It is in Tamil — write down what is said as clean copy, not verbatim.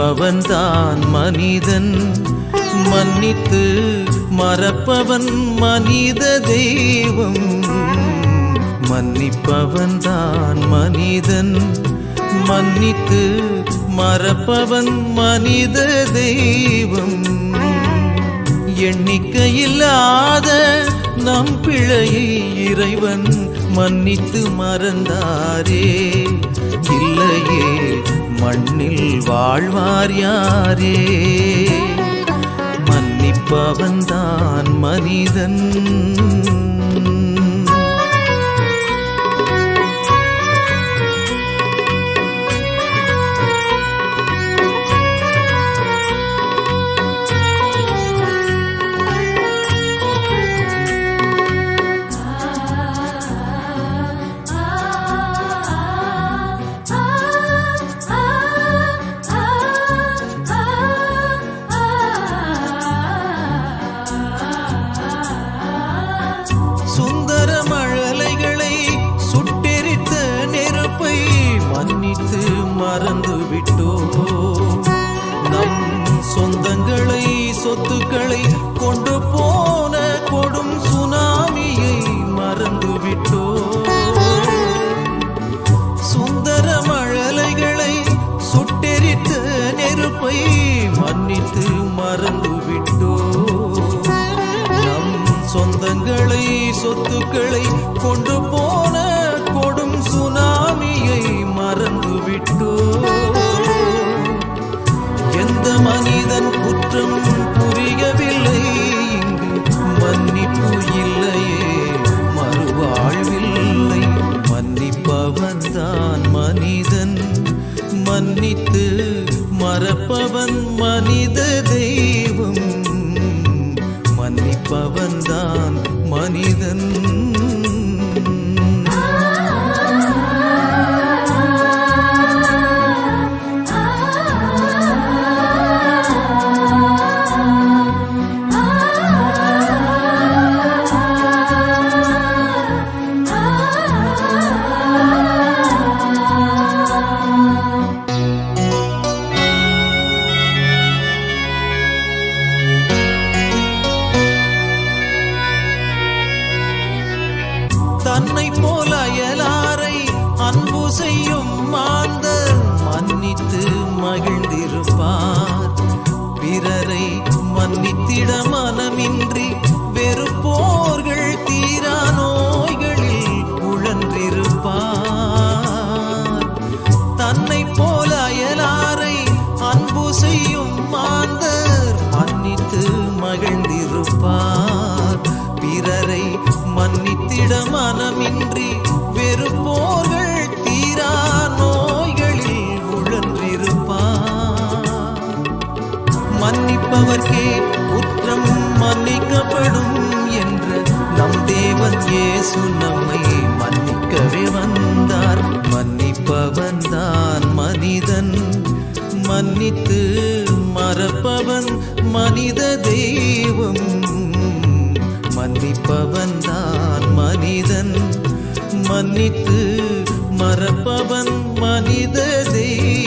மன்னிப்பவன்தான் மனிதன், மன்னித்து மறப்பவன் மனித தெய்வம். மன்னிப்பவன்தான் மனிதன், மன்னித்து மறப்பவன் மனித தெய்வம். எண்ணிக்கையில்லாத நம் பிழையை இறைவன் மன்னித்து மறந்தாரே. இல்லையே மண்ணில் வாழ்வார் யாரே? மன்னிப்பவன்தான் மனிதன். சுந்தர மழலைகளை சுட்டெரித்த நெருப்பை மன்னித்து மறந்து விட்டோ. நம் சொந்தங்களை சொத்துக்களை கொண்டு போன கொடும் சுனாமியை மறந்து விட்டோ. சுந்தர மழலைகளை சுட்டெரித்த நெருப்பை மன்னித்து மறந்து விட்டோ. சொந்தங்களை சொத்துக்களை கொண்டு போன கொடும் சுனாமியை மறந்து விட்டோ. எந்த மனிதன் குற்றம் புரியவில்லை, இங்கு மன்னிப்பு இல்லையே, மறுவாழ்வில்லை. மன்னிப்பவன்தான் மனிதன், மன்னித்து மறப்பவன் மனித தெய்வம். மன்னிப்பவன்தான் மனிதன். தன்னை போல அயலாரை அன்பு செய்யும் மாந்தர் மன்னித்து மகிழ்ந்திருப்பார். பிறரை மன்னித்திட மனமின்றி வெறுப்போர்கள் தீரா நோய்களில் உழன்றிருப்பார். தன்னை போல அயலாரை அன்பு செய்யும் மாந்தர் மன்னித்து மகிழ்ந்திருப்பார். பிறரை மன்னித்திட மனமின்றி வெறுப்போர்கள் தீரா நோய்களில் உழன்றிருப்பார். மன்னிப்பவர்க்கே குற்றம் மன்னிக்கப்படும் என்ற நம் தேவன் இயேசு நம்மை மன்னிக்கவே வந்தார். மன்னிப்பவன்தான் மனிதன், மன்னித்து மறப்பவன் மனித தெய்வம். மன்னிப்பவன்தான் மனிதன், மன்னித்து மறப்பவன் மனித தெய்வம்.